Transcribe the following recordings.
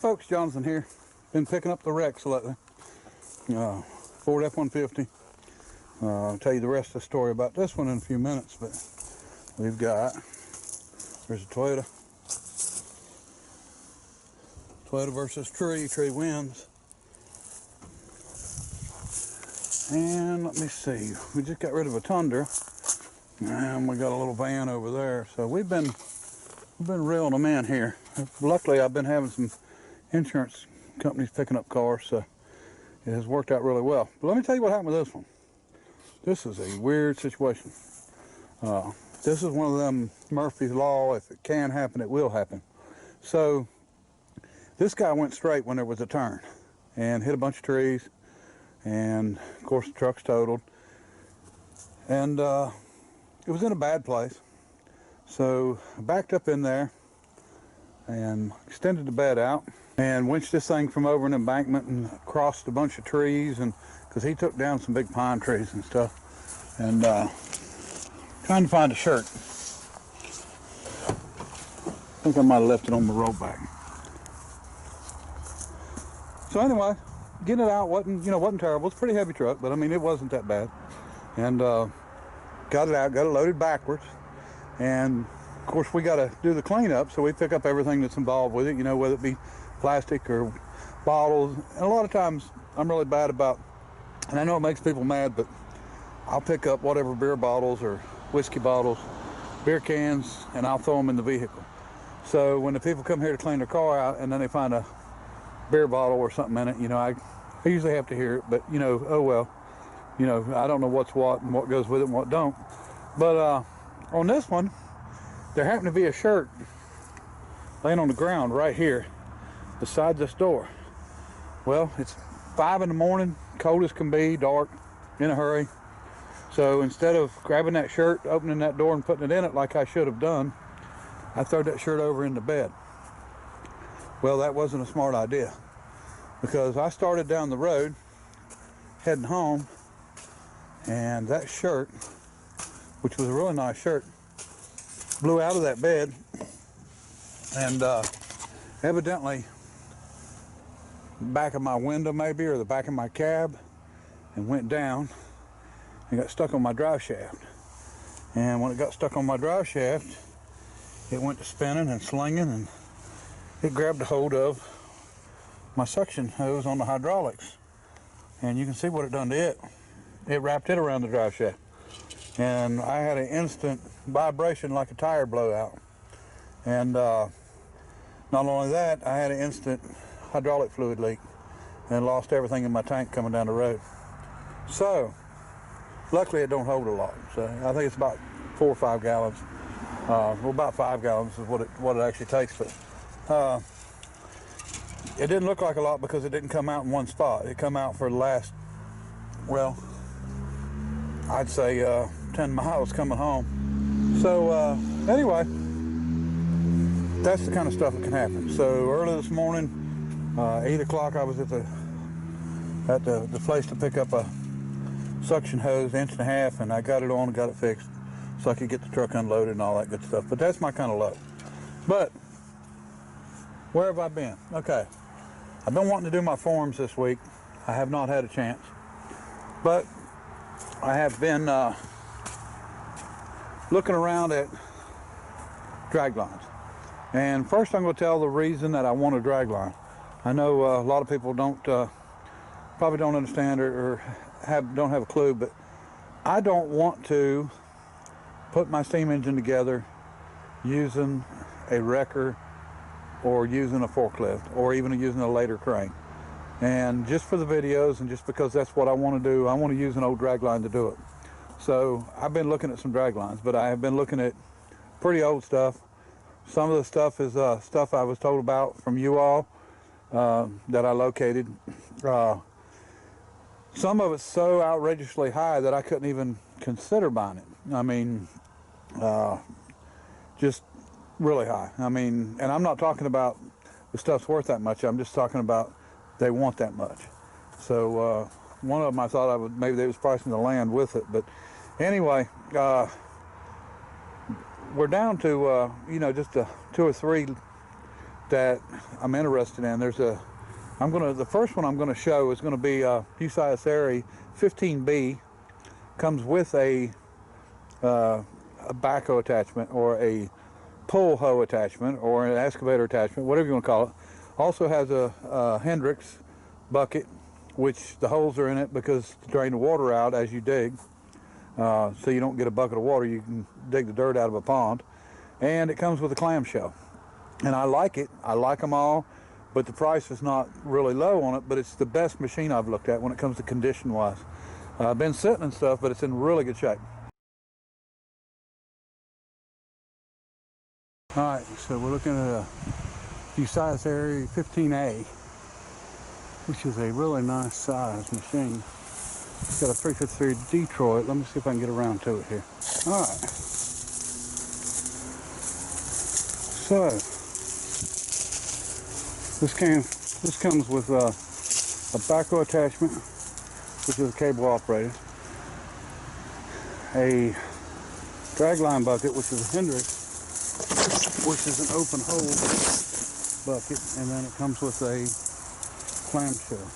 folks, Jonathan here. Been picking up the wrecks lately. Ford F-150. I'll tell you the rest of the story about this one in a few minutes, but we've got, there's a Toyota versus tree wins. And let me see, we just got rid of a Tundra, and we got a little van over there. So we've been reeling them in here. Luckily, I've been having some insurance companies picking up cars, so it has worked out really well. But let me tell you what happened with this one. This is a weird situation. This is one of them Murphy's Law, if it can happen, it will happen. So this guy went straight when there was a turn and hit a bunch of trees, and of course the truck's totaled, and it was in a bad place. So I backed up in there and extended the bed out and winched this thing from over an embankment and crossed a bunch of trees, and because he took down some big pine trees and stuff, and trying to find a shirt. I think I might have left it on the road back. So anyway, getting it out wasn't terrible. It's a pretty heavy truck, but I mean, it wasn't that bad. And got it out, got it loaded backwards. And of course we got to do the cleanup, so we pick up everything that's involved with it, whether it be plastic or bottles. And a lot of times I'm really bad about, and I know it makes people mad, but I'll pick up whatever beer bottles or whiskey bottles, beer cans, and I'll throw them in the vehicle. So when the people come here to clean their car out and then they find a beer bottle or something in it, I usually have to hear it, but oh well, I don't know what's what and what goes with it and what don't. But on this one, there happened to be a shirt laying on the ground right here beside this door. Well, it's 5 in the morning, cold as can be, dark, in a hurry. So instead of grabbing that shirt, opening that door and putting it in it like I should have done, I threw that shirt over in the bed. Well, that wasn't a smart idea, because I started down the road heading home, and that shirt, which was a really nice shirt, blew out of that bed and evidently back of my window maybe, or the back of my cab, and went down and got stuck on my drive shaft. And when it got stuck on my drive shaft, it went to spinning and slinging, and it grabbed a hold of my suction hose on the hydraulics. And you can see what it done to it. It wrapped it around the drive shaft. And I had an instant vibration like a tire blowout. And not only that, I had an instant hydraulic fluid leak and lost everything in my tank coming down the road. So, luckily it don't hold a lot. So I think it's about 4 or 5 gallons. Well, about 5 gallons is what it actually takes. But it didn't look like a lot because it didn't come out in one spot. It come out for the last, well, I'd say 10 miles coming home. So anyway, that's the kind of stuff that can happen. So early this morning, 8 o'clock, I was at the place to pick up a suction hose, 1.5 inches, and I got it on and got it fixed so I could get the truck unloaded and all that good stuff. But that's my kind of luck. But where have I been? Okay, I've been wanting to do my forums this week. I have not had a chance, but I have been looking around at drag lines. And first I'm going to tell the reason that I want a drag line. I know a lot of people probably don't understand or don't have a clue, but I don't want to put my steam engine together using a wrecker or using a forklift or even using a later crane. And just for the videos and just because that's what I want to do, I want to use an old drag line to do it. So I've been looking at some drag lines, but I have been looking at pretty old stuff. Some of the stuff is stuff I was told about from you all that I located. Some of it's so outrageously high that I couldn't even consider buying it. I mean, just really high. I mean, and I'm not talking about the stuff's worth that much. I'm just talking about they want that much. So one of them I thought maybe they was pricing the land with it. But anyway, we're down to just 2 or 3 that I'm interested in. The first one I'm going to show is going to be a Bucyrus 15B. Comes with a backhoe attachment, or a pull hoe attachment, or an excavator attachment, whatever you want to call it. Also has a Hendrix bucket, which the holes are in it because to drain the water out as you dig, so you don't get a bucket of water. You can dig the dirt out of a pond. And it comes with a clamshell, and I like it. I like them all, but the price is not really low on it. But it's the best machine I've looked at when it comes to condition wise. I've been sitting and stuff, but it's in really good shape. All right, so we're looking at a Bucyrus 15A, which is a really nice size machine. It's got a 353 Detroit. Let me see if I can get around to it here. All right. So this comes with a backhoe attachment, which is a cable operated, a dragline bucket, which is a Hendrix, which is an open hole bucket, and then it comes with a clamshell.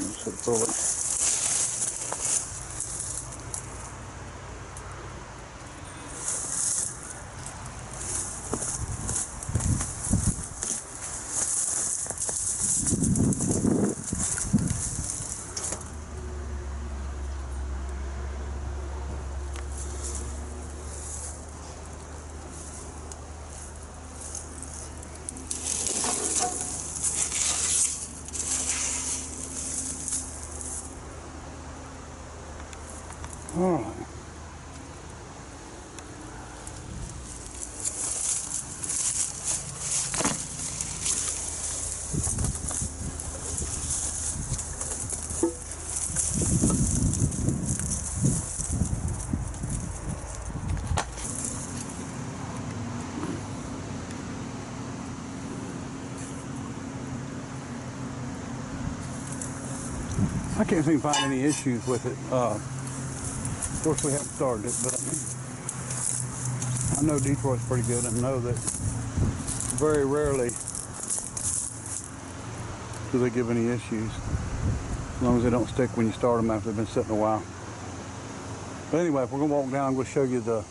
Let's pull it. All right. I can't seem to find any issues with it. Of course, we haven't started it, but I know Detroit's pretty good, and know that very rarely do they give any issues, as long as they don't stick when you start them after they've been sitting a while. But anyway, if we're going to walk down, I'm going to show you the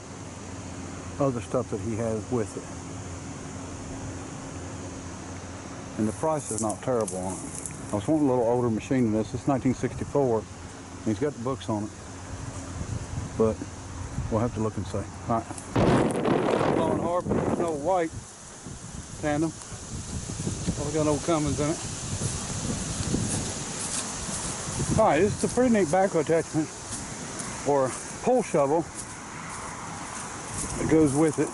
other stuff that he has with it. And the price is not terrible on it. I was wanting a little older machine than this. It's 1964, and he's got the books on it. But we'll have to look and see. All right. Blowing hard, but there's no white tandem. Probably got old Cummins in it. All right, this is a pretty neat backhoe attachment, or pull shovel, that goes with it.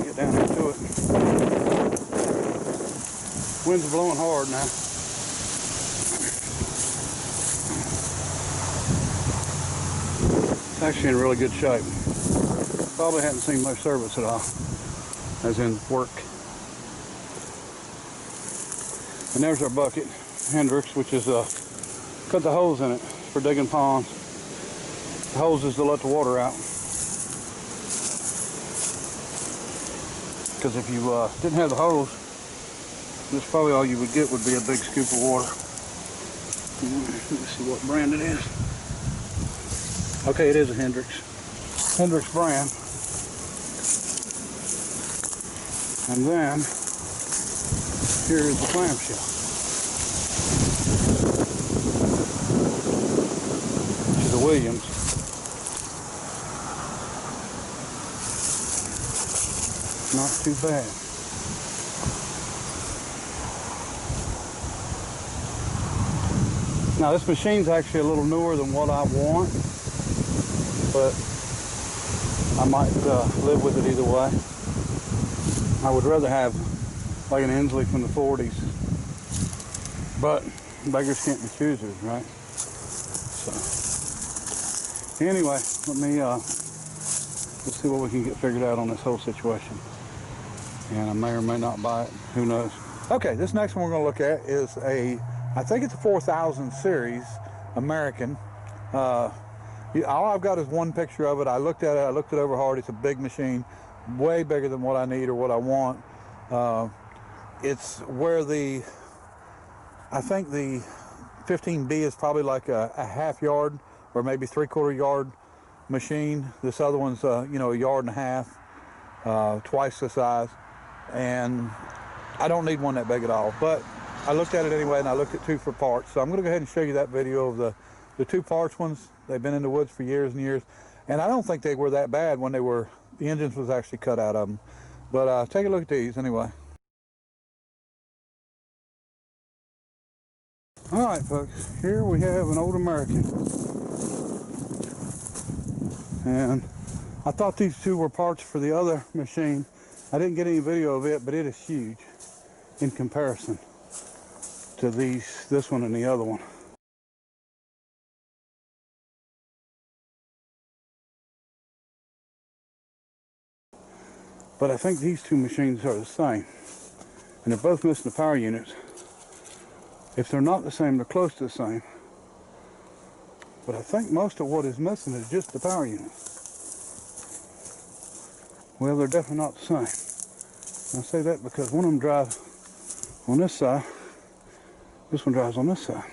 Get down into it. Wind's blowing hard now. It's actually in really good shape. Probably hadn't seen much service at all, as in work. And there's our bucket, Hendrix, which is cut the holes in it for digging ponds. The hose is to let the water out. Because if you didn't have the hose, this probably all you would get would be a big scoop of water. Let me see what brand it is. Okay, it is a Hendrix brand. And then here is the clamshell, which is a Williams. Not too bad. Now this machine's actually a little newer than what I want, but I might live with it either way. I would rather have like an Inslee from the 40s, but beggars can't be choosers, right? So anyway, let's see what we can get figured out on this whole situation. And I may or may not buy it, who knows. Okay, this next one we're going to look at is I think it's a 4000 series American. All I've got is one picture of it. I looked at it. I looked it over hard. It's a big machine, way bigger than what I need or what I want. It's where I think the 15B is probably like a half yard or maybe 3/4 yard machine. This other one's you know, a yard and a half, twice the size, and I don't need one that big at all. But I looked at it anyway, and I looked at two for parts. So I'm going to go ahead and show you that video of the two parts ones. They've been in the woods for years and years, and I don't think they were that bad when the engines was actually cut out of them. But take a look at these anyway. All right, folks, here we have an old American. And I thought these two were parts for the other machine. I didn't get any video of it, but it is huge in comparison to this one and the other one. But I think these two machines are the same. And they're both missing the power units. If they're not the same, they're close to the same. But I think most of what is missing is just the power unit. Well, they're definitely not the same. I say that because one of them drives on this side. This one drives on this side.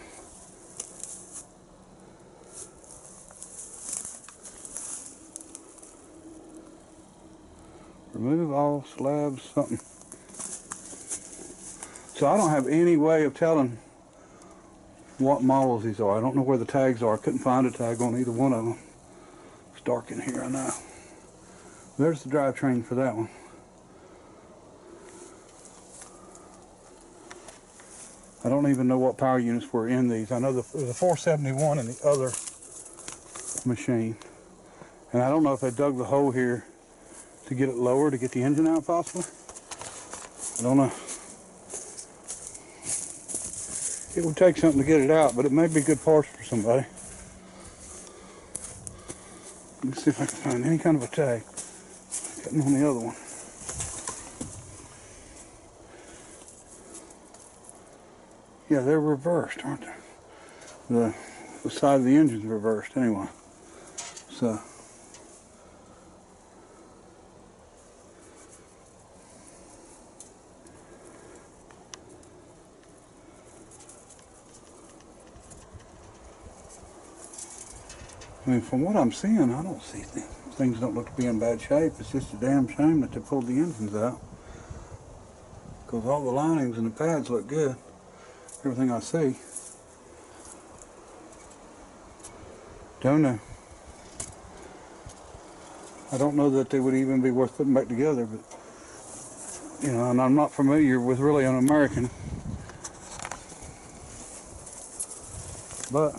Remove all slabs, something. So I don't have any way of telling what models these are. I don't know where the tags are. I couldn't find a tag on either one of them. It's dark in here, I know. There's the drivetrain for that one. I don't even know what power units were in these. I know there's a 471 in the other machine. And I don't know if they dug the hole here to get it lower, to get the engine out possibly. I don't know. It would take something to get it out, but it may be good parts for somebody. Let's see if I can find any kind of a tag. Cutting on the other one. Yeah, they're reversed, aren't they? The side of the engine's reversed anyway. So I mean, from what I'm seeing, I don't see things don't look to be in bad shape. It's just a damn shame that they pulled the engines out. Because all the linings and the pads look good. Everything I see. Don't know. I don't know that they would even be worth putting back together, but, you know, and I'm not familiar with really an American. But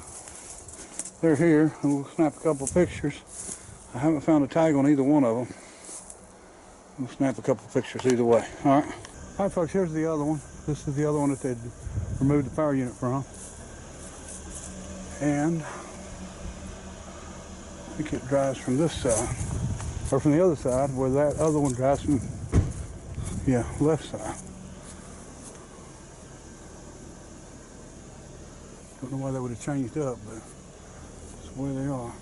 they're here, and we'll snap a couple pictures. I haven't found a tag on either one of them. We'll snap a couple pictures either way. All right. All right, folks, here's the other one. This is the other one that they removed the power unit from. And I think it drives from this side, or from the other side, where that other one drives from, yeah, left side. Don't know why they would have changed up, but that's the way they are.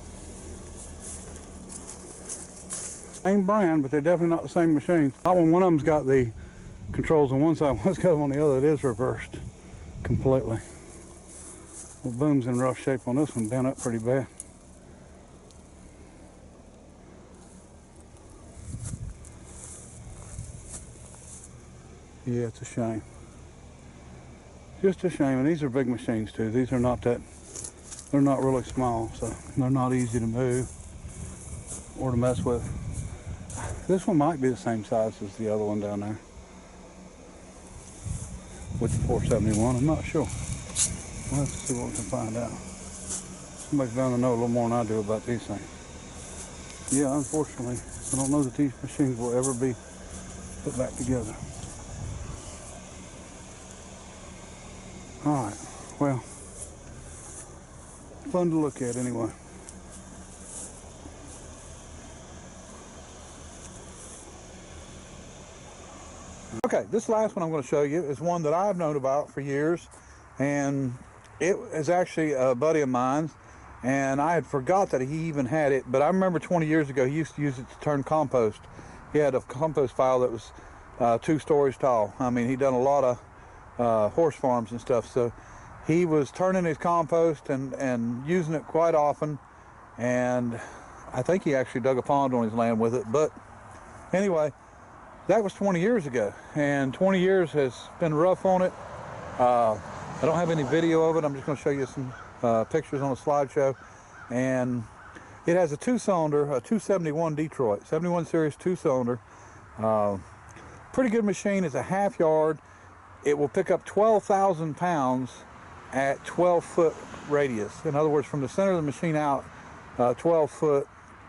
Same brand, but they're definitely not the same machine. That one of them's got the controls on one side, one's got them on the other. It is reversed completely. The boom's in rough shape on this one, bent up pretty bad. Yeah, it's a shame. Just a shame, and these are big machines too. These are not that, they're not really small, so they're not easy to move or to mess with. This one might be the same size as the other one down there with the 471. I'm not sure. We'll have to see what we can find out. Somebody's bound to know a little more than I do about these things. Yeah, unfortunately, I don't know that these machines will ever be put back together. All right, well, fun to look at anyway. Okay, this last one I'm going to show you is one that I've known about for years, and it is actually a buddy of mine. and I had forgot that he even had it. But I remember 20 years ago he used to use it to turn compost. He had a compost pile that was 2 stories tall. I mean, he'd done a lot of horse farms and stuff, so he was turning his compost and using it quite often, and I think he actually dug a pond on his land with it. But anyway, that was 20 years ago, and 20 years has been rough on it. I don't have any video of it. I'm just going to show you some pictures on a slideshow. And it has a 2-cylinder, a 271 Detroit, 71 series 2-cylinder. Pretty good machine. It's a half yard. It will pick up 12,000 pounds at 12-foot radius. In other words, from the center of the machine out, 12 foot,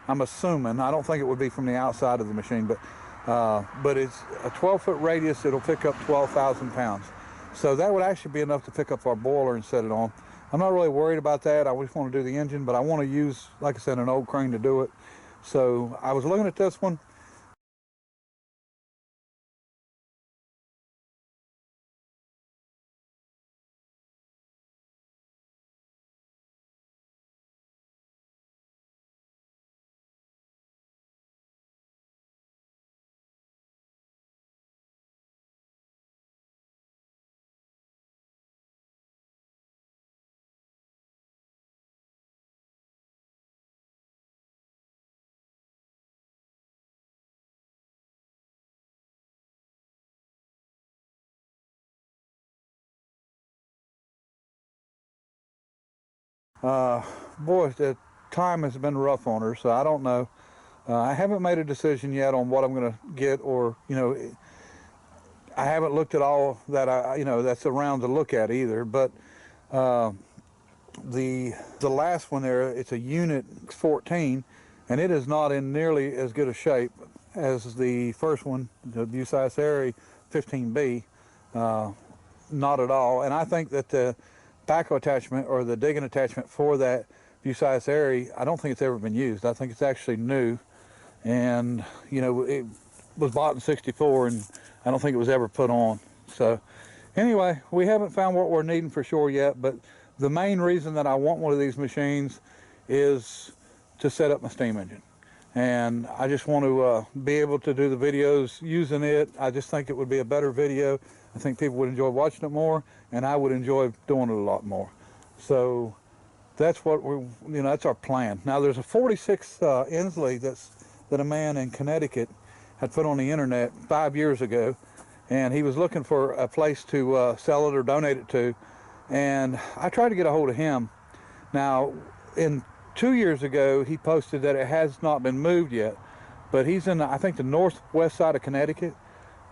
I'm assuming. I don't think it would be from the outside of the machine, but it's a 12-foot radius. It'll pick up 12,000 pounds. So that would actually be enough to pick up our boiler and set it on. I'm not really worried about that. I just want to do the engine, but I want to use, like I said, an old crane to do it. So I was looking at this one. Boy, the time has been rough on her, so I don't know. I haven't made a decision yet on what I'm going to get, or, you know, I haven't looked at all that that's around to look at either. But the last one there, it's a Unit 14, and it is not in nearly as good a shape as the first one, the Bucyrus 15B. Not at all. And I think that the backhoe attachment, or the digging attachment for that Bucyrus, I don't think it's ever been used. I think it's actually new, and you know, it was bought in '64, and I don't think it was ever put on. So anyway, we haven't found what we're needing for sure yet, but the main reason that I want one of these machines is to set up my steam engine, and I just want to be able to do the videos using it. I just think it would be a better video. I think people would enjoy watching it more, and I would enjoy doing it a lot more. So that's what that's our plan. Now there's a 46 Inslee that a man in Connecticut had put on the internet 5 years ago, and he was looking for a place to sell it or donate it to, and I tried to get a hold of him. Now, 2 years ago, he posted that it has not been moved yet, but he's in, I think, the northwest side of Connecticut,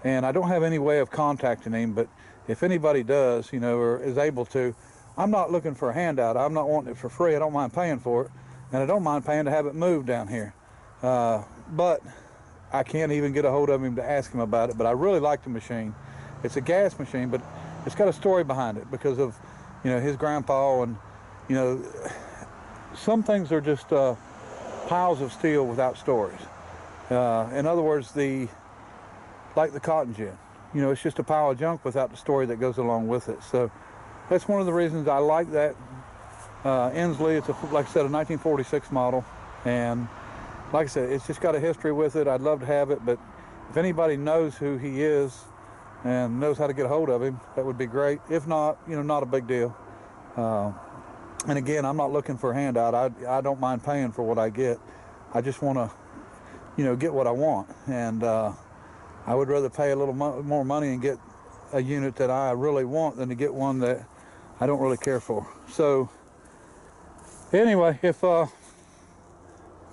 and I don't have any way of contacting him. But if anybody does, or is able to, I'm not looking for a handout. I'm not wanting it for free. I don't mind paying for it, and I don't mind paying to have it moved down here. But I can't even get a hold of him to ask him about it. But I really like the machine. It's a gas machine, but it's got a story behind it because of, his grandpa, and, some things are just piles of steel without stories. In other words, like the cotton gin, it's just a pile of junk without the story that goes along with it. So that's one of the reasons I like that Inslee. It's like I said, a 1946 model, and like I said, it's just got a history with it. I'd love to have it, but if anybody knows who he is and knows how to get a hold of him, that would be great. If not, not a big deal. And again, I'm not looking for a handout. I don't mind paying for what I get. I just want to, get what I want. And I would rather pay a little more money and get a unit that I really want than to get one that I don't really care for. So anyway, if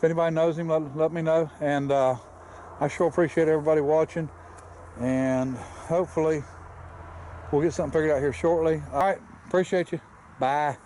anybody knows him, let me know. And I sure appreciate everybody watching. And hopefully we'll get something figured out here shortly. All right, appreciate you. Bye.